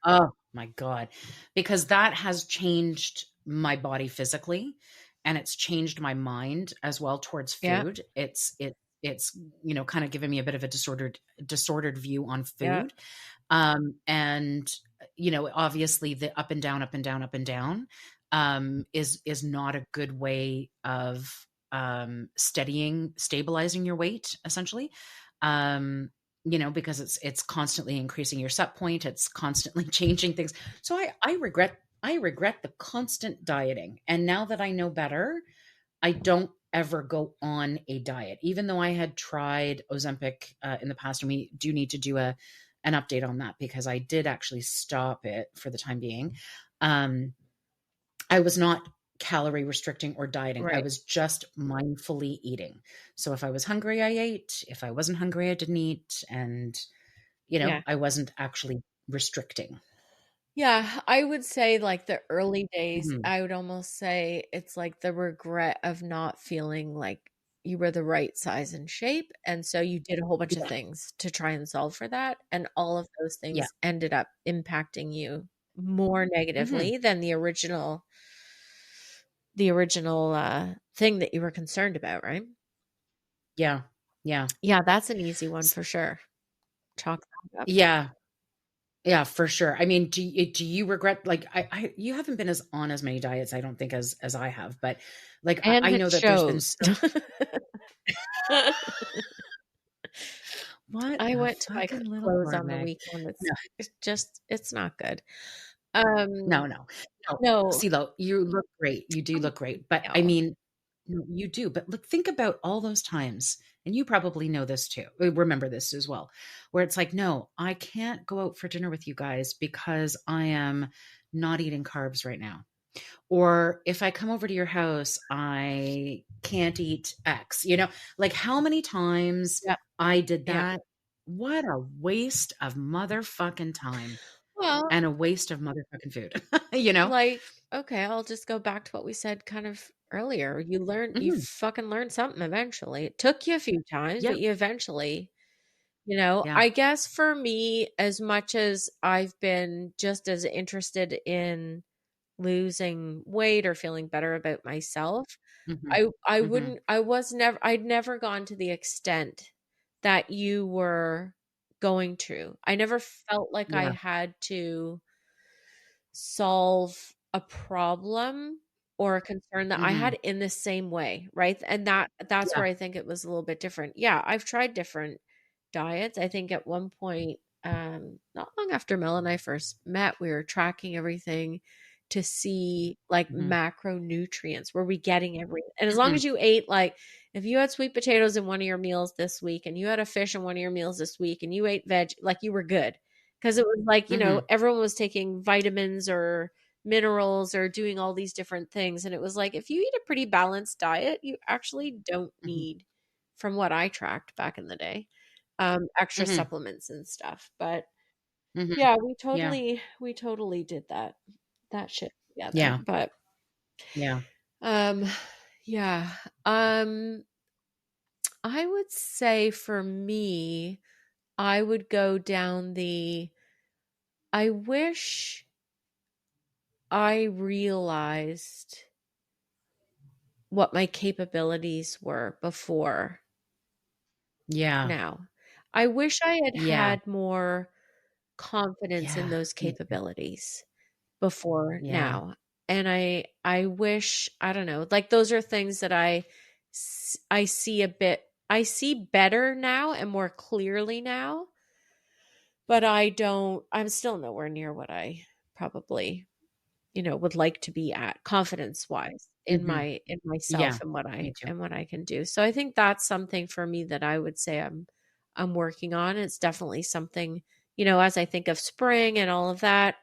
Oh my god, because that has changed my body physically, and it's changed my mind as well towards Yeah, food. It's, kinda given me a bit of a disordered view on yeah, food. And, obviously the up and down, up and down, up and down, is not a good way of, stabilizing your weight, essentially. Um, because it's constantly increasing your set point, it's constantly changing things. So I regret the constant dieting, and now that I know better, I don't ever go on a diet, even though I had tried Ozempic in the past, and we do need to do an update on that because I did actually stop it for the time being. Um, I was not calorie restricting or dieting. I right. was just mindfully eating. So if I was hungry, I ate. If I wasn't hungry, I didn't eat. And, Yeah. I wasn't actually restricting. Yeah, I would say like the early days, Mhm. I would almost say it's like the regret of not feeling like you were the right size and shape. And so you did a whole bunch of Yeah. things to try and solve for that. And all of those Yeah. things ended up impacting you more Hmm. negatively than the original thing that you were concerned about, right? Yeah. Yeah. Yeah, that's an easy one S- for sure. Chalk that up. Yeah. Yeah, for sure. I mean, do you regret, like, you haven't been on as many diets, I don't think, as I have, but like And I it know that there's been shows. so what I a went to my fucking little clothes whore, on the Meg. weekend. No, It's not good. no, Um, no, no. no, CeeLo, you look great. You do look great, but I no. mean, no, you do. But look, think about all those times, and you probably know this too. Remember this as well, where it's like, no, I can't go out for dinner with you guys because I am not eating carbs right now. Or if I come over to your house, I can't eat X, like how many times Yep, I did yep. that. What a waste of motherfucking time Well, and a waste of motherfucking food, you know? like, okay, I'll just go back to what we said kind of earlier. You Mhm. fucking learn something eventually. It took you a few times, Yeah. but you eventually, Yeah. I guess for me, as much as I've been just as interested in losing weight or feeling better about myself, Mhm. I Mhm. wouldn't I'd never gone to the extent that you were going to. I never felt like I Yeah. had to solve a problem or a concern that I Mhm. had in the same way, right? And that's where Yeah. I think it was a little bit different. Yeah, I've tried different diets. I think at one point, not long after Mel and I first met, we were tracking everything to see like Mhm. macronutrients. Were we getting everything? And as long Mhm. as you ate like if you had sweet potatoes in one of your meals this week and you had a fish in one of your meals this week and you ate veg, like you were good. Because it was like, Mhm. everyone was taking vitamins or minerals or doing all these different things. And it was like, if you eat a pretty balanced diet, you actually don't Mhm. need, from what I tracked back in the day, extra Mhm. supplements and stuff. But Mhm. yeah, Yeah. we totally did that shit together. Yeah. But Yeah. um yeah. Um I would say for me, I would go down I wish I realized what my capabilities were before Yeah. now. I wish I had Yeah. had more confidence in Yeah. those Me too. capabilities before Yeah. now. And I wish, I don't know, like those are things that I see I see better now and more clearly now, but I'm still nowhere near what I probably would like to be at confidence wise in Mhm. in myself Yeah. and Me too. what I can do. So I think that's something for me that I would say I'm working on. It's definitely something, as I think of spring and all of that,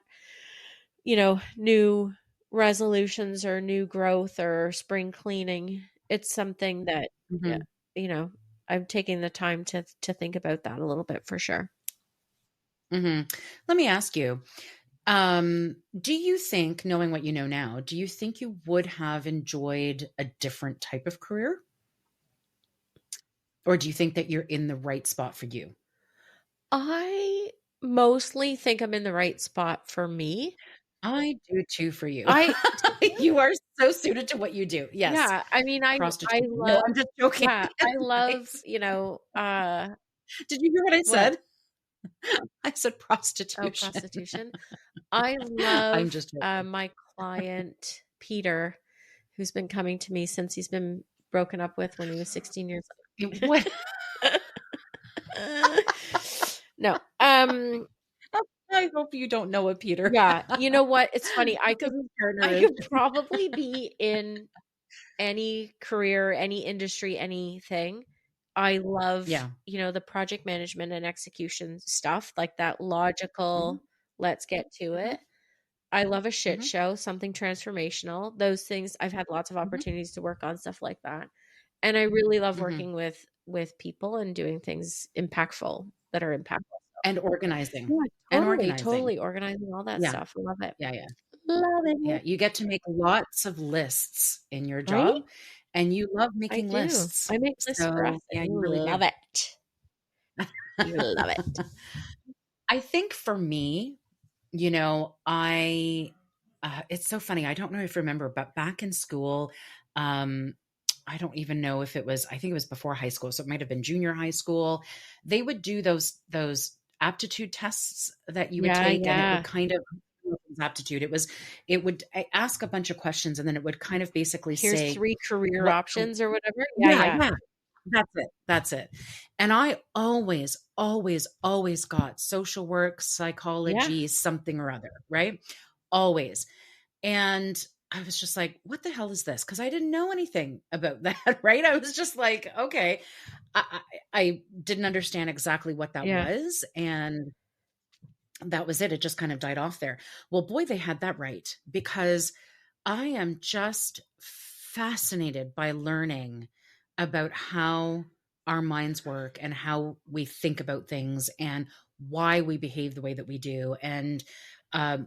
new resolutions or new growth or spring cleaning. It's something that, yeah, Mhm, you know, I'm taking the time to think about that a little bit for sure. mhm. Let me ask you, do you think, knowing what you know now, do you think you would have enjoyed a different type of career? Or do you think that you're in the right spot for you? I mostly think I'm in the right spot for me. I do too for you. I You are so suited to what you do. Yes. Yeah, I mean, I Prostitution. No, love I'm just joking. yeah, I love, Nice. Did you hear what I what? said? I said Oh, prostitution. prostitution. I I'm love, just joking. my client, Peter, who's been coming to me since he's been broken up with when he was 16 years old. What? No, I hope you don't know a Peter. yeah, you know what? It's funny, Because his partner I is. could probably be in any career, any industry, anything. I love, Yeah. the project management and execution stuff, like that Mhm, logical, let's get to mhm, it. I love a shit mhm, show, something transformational. Those things I've had lots of mhm, opportunities to work on stuff like that. And I really love mhm. working with people and doing things impactful that are impactful. And organizing. Yeah, And totally, organizing. totally organizing all that Yeah. stuff. I love it. Yeah, yeah. Love Yeah, it. you get to make lots of lists in your Right? job, and you love I making do. lists. I make lists for us So, and yeah, you you really love do. it. You love it. I think for me, it's so funny. I don't know if you remember, but back in school, um, I don't even know if it was, I think it was before high school. So it might have been junior high school. They would do those aptitude tests that you would Yeah, take, and it would yeah. kind of aptitude. It would ask a bunch of questions, and then it would kind of basically Here's say, 3 career what, options or whatever. Yeah, yeah, yeah. yeah. That's it. That's it. And I always, always, always got social work, Yeah. psychology, something or other, right? Always. And I was just like, what the hell is this? Because I didn't know anything about that, right? I was just like, okay. I didn't understand exactly what that Yeah. was. And that was it. It just kind of died off there. Well, boy, they had that right, because I am just fascinated by learning about how our minds work and how we think about things and why we behave the way that we do. And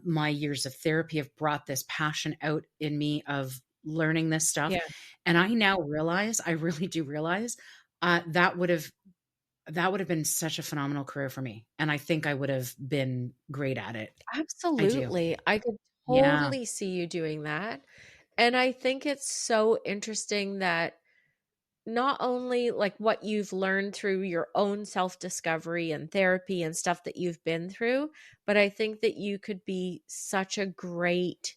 my years of therapy have brought this passion out in me of learning this stuff. Yeah. And I now realize, I really do realize, that would have been such a phenomenal career for me. And I think I would have been great at it. I do. Absolutely. I could Yeah. totally see you doing that. And I think it's so interesting that not only like what you've learned through your own self-discovery and therapy and stuff that you've been through, but I think that you could be such a great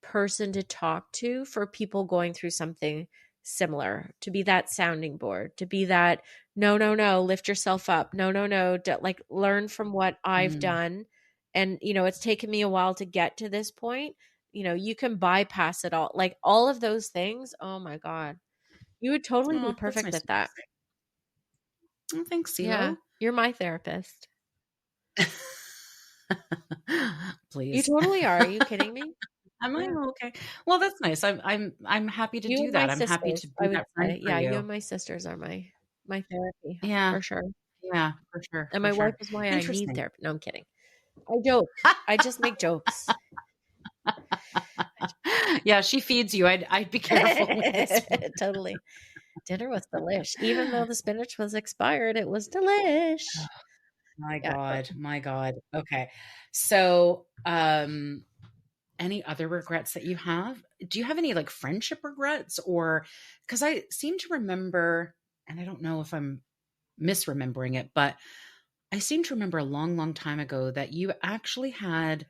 person to talk to for people going through something similar, to be that sounding board, to be that no, no, no, lift yourself up. No, no, no, like learn from what I've Mm. done. And it's taken me a while to get to this point. You can bypass it all. Like all of those things. Oh my God. You would totally be Oh, that's perfect nice at of you to that. say. Oh, thanks, Yeah. CeeLo. You're my therapist. You Please. totally are. Are you kidding me? Am I? Yeah. Okay. Well, that's nice. I'm happy to You do and my that. I'm happy sisters, to I be would that friend say. for Yeah, you you. and my sisters are my therapy Yeah. for sure. Yeah, for sure, And for my wife sure. is why I need Interesting. therapy. No, I'm kidding. I joke. I just make jokes. Yeah, she feeds you. I'd be careful with this one. Totally. Dinner was delish. Even though the spinach was expired, it was delish. My Yeah, go God, my God. Okay. So, any other regrets that you have? Do you have any like friendship regrets, or because I seem to remember, and I don't know if I'm misremembering it, but I seem to remember a long, long time ago that you actually had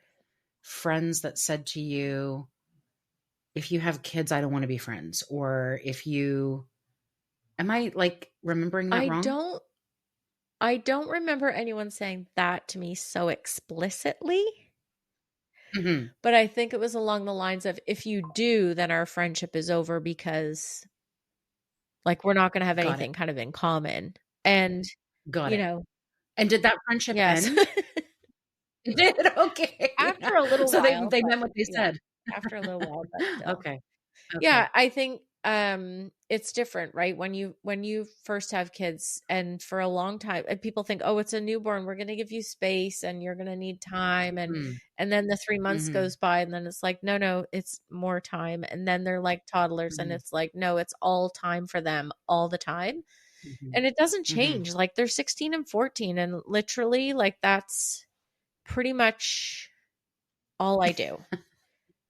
friends that said to you, if you have kids, I don't want to be friends. Or if you, am I like remembering that I wrong? don't I don't remember anyone saying that to me so explicitly, Hmm. but I think it was along the lines of if you do, then our friendship is over because like we're not going to have Got it. anything kind of in common. And Got you it. know, And did that friendship yes. end? It did? Okay. After a little So they while, they but meant what they yeah. said. after a little while, but still. Okay. Yeah, Okay. I think it's different, right? When you first have kids and for a long time and people think, "Oh, it's a newborn, we're going to give you space and you're going to need time." Mhm. And then the 3 months Mhm. goes by and then it's like, "No, no, it's more time." And then they're like toddlers and Mhm. it's like, "No, it's all time for them all the time." Mhm. And it doesn't Mhm. change. Like they're 16 and 14 and literally like that's pretty much all I do.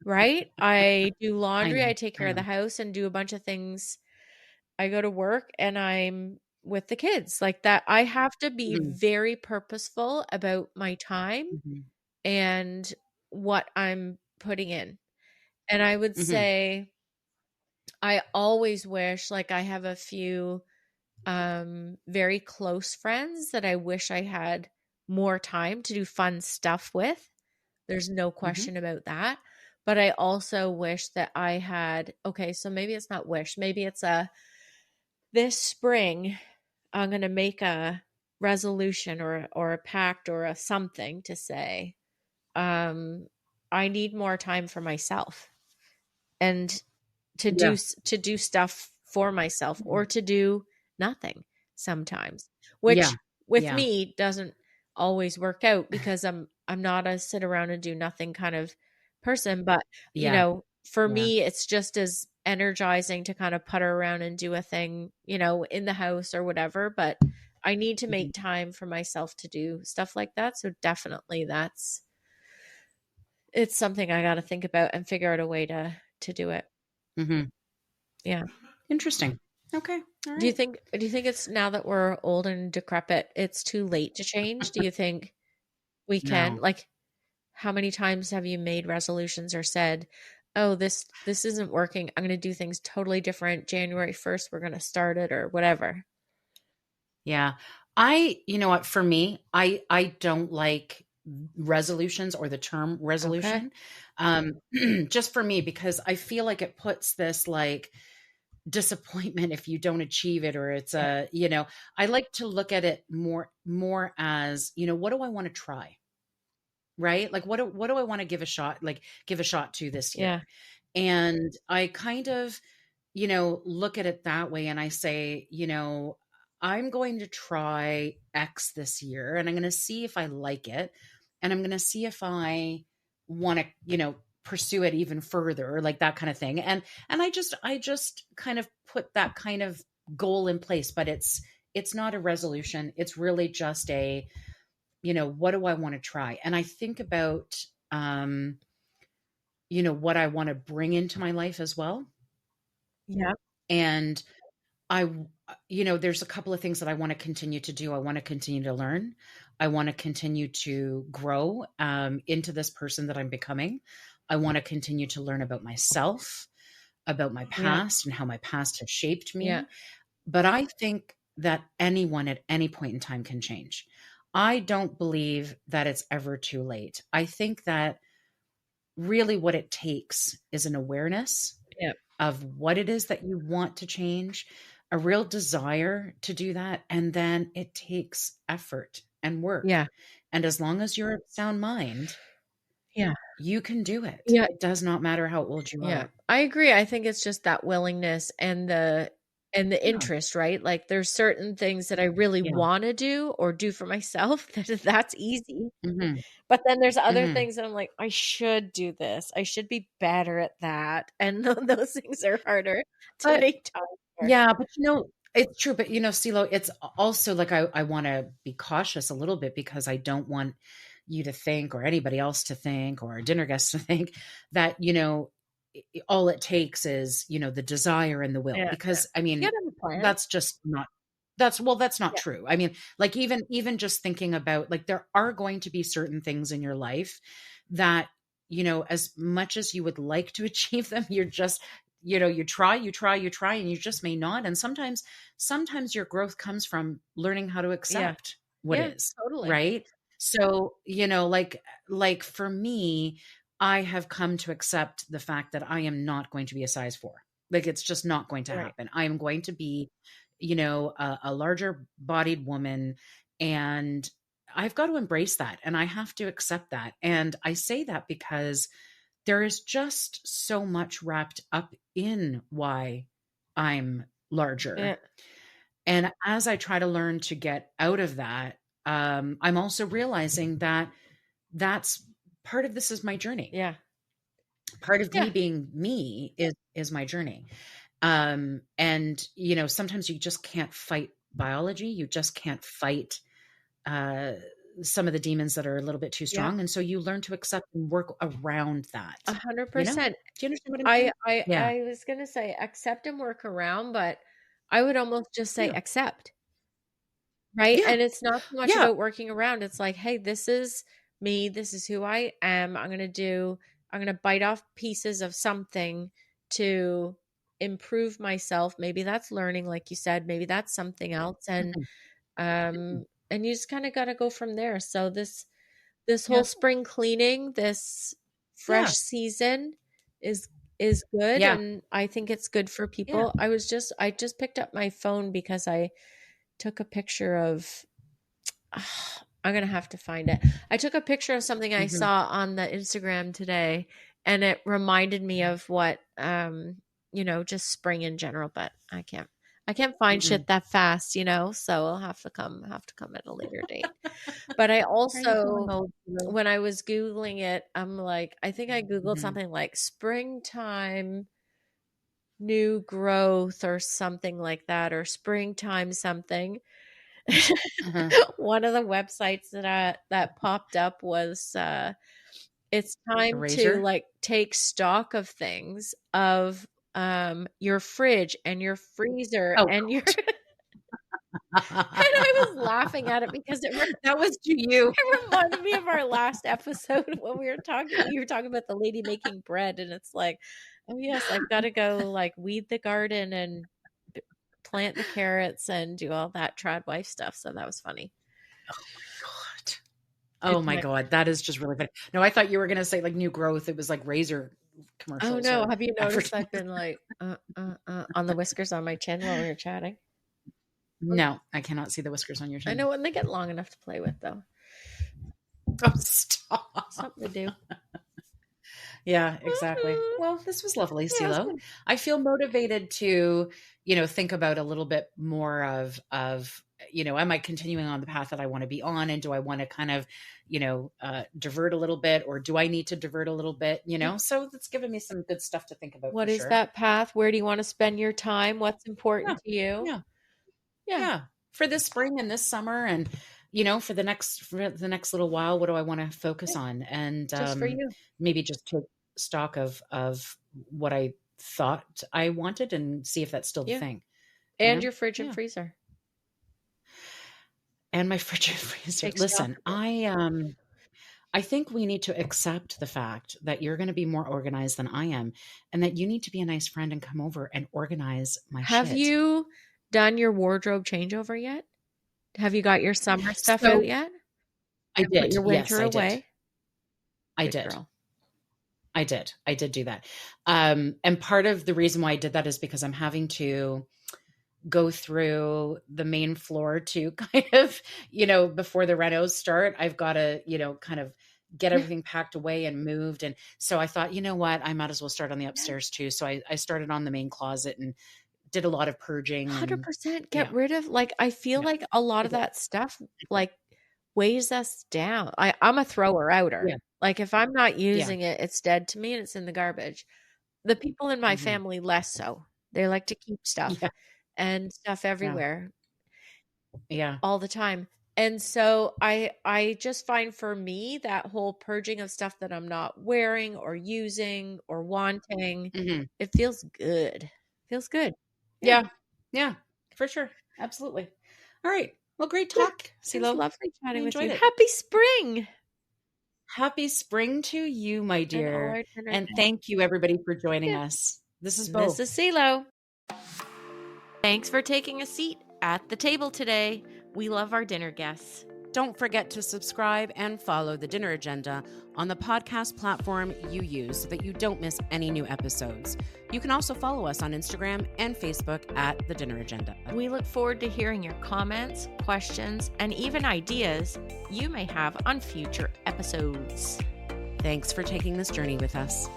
Right? I do I laundry, I know. take I care of the know. house and do a bunch of things. I go to work and I'm with the kids. Like that I have to be Mhm. very purposeful about my time Mhm. and what I'm putting in. And I would Mhm. say I always wish like I have a few very close friends that I wish I had more time to do fun stuff with. There's no Mhm. question about that. But I also wish that I had, okay, so maybe it's not wish, maybe it's a this spring I'm going to make a resolution or a pact or a something to say um I need more time for myself and Yeah. to do stuff for myself or Mhm. to do nothing sometimes, Yeah. which with Yeah. me doesn't always work out because I'm not a sit around and do nothing kind of person, but you Yeah. know, for Yeah. me it's just as energizing to kind of putter around and do a thing, you know, in the house or whatever, but I need to Mhm. make time for myself to do stuff like that. So definitely that's it's something I got to think about and figure out a way to do it. Mhm. Yeah. Interesting. Okay. All Do you right. think do you think it's now that we're old and decrepit, it's too late to change? Do you think we can? No. Like, how many times have you made resolutions or said, "Oh, this isn't working. I'm going to do things totally different. January 1st, we're going to start it," or whatever? Yeah. You know what, for me, I don't like resolutions or the term Okay. resolution. Just for me, because I feel like it puts this like disappointment if you don't achieve it, or it's Yeah. I like to look at it more as, what do I want to try? Right? Like what do I want to give a shot to this Yeah. year? And I kind of, look at it that way and I say, I'm going to try X this year and I'm going to see if I like it. And I'm going to see if I want to, pursue it even further, like that kind of thing. And I just kind of put that kind of goal in place, but it's not a resolution. It's really just a, what do I want to try? And I think about, what I want to bring into my life as well. Yeah. And there's a couple of things that I want to continue to do. I want to continue to learn. I want to continue to grow into this person that I'm becoming. I want to continue to learn about myself, about my Yeah. past and how my past has shaped Yeah. me. But I think that anyone at any point in time can change. I don't believe that it's ever too late. I think that really what it takes is an awareness Yeah. of what it is that you want to change, a real desire to do that, and then it takes effort and work. Yeah. And as long as you're of sound mind, Yeah. you can do it. Yeah. It does not matter how old you Yeah, are. I agree. I think it's just that willingness and the Yeah. interest, right? Like there's certain things that I really Yeah. want to do or do for myself that's easy. Mhm. But then there's other Mhm. things that I'm like, I should do this. I should be better at that. And those things are harder to But make time for. yeah, but it's true. But CeeLo, it's also like I want to be cautious a little bit because I don't want you to think, or anybody else to think, or our dinner guests to think that, all it takes is, the desire and the will. Yeah, yeah. Because I You mean, gotta have a plan. that's just not that's not Yeah, true. I mean, like even just thinking about, like, there are going to be certain things in your life that, as much as you would like to achieve them, you're just, you try, and you just may not. And sometimes your growth comes from learning how to yeah, accept what yeah, is, totally. right? So, like for me, I have come to accept the fact that I am not going to be a size 4. Like, it's just not going to Right. happen. I am going to be, a larger bodied woman, and I've got to embrace that and I have to accept that. And I say that because there is just so much wrapped up in why I'm larger. Yeah. And as I try to learn to get out of that, I'm also realizing that that's part of this is my journey. Yeah. Part of me Yeah. being me is my journey. And sometimes you just can't fight biology. You just can't fight some of the demons that are a little bit too Yeah. strong. And so you learn to accept and work around that. 100%. Do you understand what I'm saying? Yeah. I was gonna say accept and work around, but I would almost just say Yeah. accept. Right? Yeah. And it's not so much Yeah. about working around. It's like, hey, this is me. This is who I am. I'm gonna bite off pieces of something to improve myself. Maybe that's learning, like you said, maybe that's something else. Mhm. And you just kind of gotta go from there. So this whole Yeah. spring cleaning, this fresh Yeah. season is is good, Yeah. and I think it's good for Yeah. people. I just picked up my phone because I took a picture of I'm gonna have to find it. I took a picture of something I Mhm. saw on the Instagram today, and it reminded me of what just spring in general, but I can't find Mhm. shit that fast, so I'll have to come at a later date. But I Are you feeling also old? Sheila? when I was Googling it, I'm like, I think I Googled Mhm. something like springtime new growth or something like that, or springtime something. Uh-huh. One of the websites that popped up was it's A time to razor? like take stock of things of your fridge and your freezer Oh, and your God. and I was laughing at it because That was to you. it reminded me of our last episode when you were talking about the lady making bread, and it's like, oh yes, I've got to go like weed the garden and b- plant the carrots and do all that trad wife stuff. So that was funny. God. Good Oh my time. God. That is just really funny. No, I thought you were gonna say like new growth. It was like razor Oh commercials no, or have you noticed advertising. I've been like on the whiskers on my chin while we were chatting? No, I cannot see the whiskers on your I chin. know when they get long enough to play with though. Oh, stop. Something to do. Yeah, exactly. Well, this was lovely, Yeah, it's CeeLo. good. I feel motivated to, think about a little bit more of, am I continuing on the path that I want to be on? And do I want to kind of, divert a little bit, or do I need to divert a little bit? Yeah. So that's given me some good stuff to think about for What is sure. that path? Where do you want to spend your time? What's Yeah. important to you? Yeah. Yeah, Yeah. For this spring and this summer and for the next little while, what do I want to focus yeah, on? And just for you. maybe just take stock of what I thought I wanted and see if that's still the Yeah. thing, you And know? your fridge and Yeah. freezer. And my fridge and freezer. Take stock Listen, of it. I think we need to accept the fact that you're going to be more organized than I am and that you need to be a nice friend and come over and organize my Have shit. you done your wardrobe changeover yet? Have you got your summer stuff out So yet? I And put did. your Yes, winter I did. away? I Good did. girl. I did. I did do that. And part of the reason why I did that is because I'm having to go through the main floor to kind of, before the renos start, I've got to, kind of get Yeah, everything packed away and moved. And so I thought, you know what, I might as well start on the yeah. upstairs too. So I started on the main closet and did a lot of purging and 100% get yeah, rid of like I feel yeah, like a lot I of did. that stuff like weighs us down. I'm a thrower outer. Yeah, Like if I'm not yeah, using it, it's dead to me and it's in the garbage. The people in my hmm family less so. They like to keep stuff yeah, and stuff yeah, everywhere yeah, all the time. And so I just find for me that whole purging of stuff that I'm not wearing or using or wanting, hmm it feels good. Feels good. Yeah. yeah, yeah, for sure. Absolutely. All right. Well, great Yeah. talk, It was CeeLo. lovely I chatting with you. enjoyed it. Happy spring Happy spring to you, my and all dear. our dinner And guests. thank you, everybody, for joining Yeah. us. This is This Bo. is CeeLo. Thanks for taking a seat at the table today. We love our dinner guests. Don't forget to subscribe and follow The Dinner Agenda on the podcast platform you use so that you don't miss any new episodes. You can also follow us on Instagram and Facebook at The Dinner Agenda. We look forward to hearing your comments, questions, and even ideas you may have on future episodes. Thanks for taking this journey with us.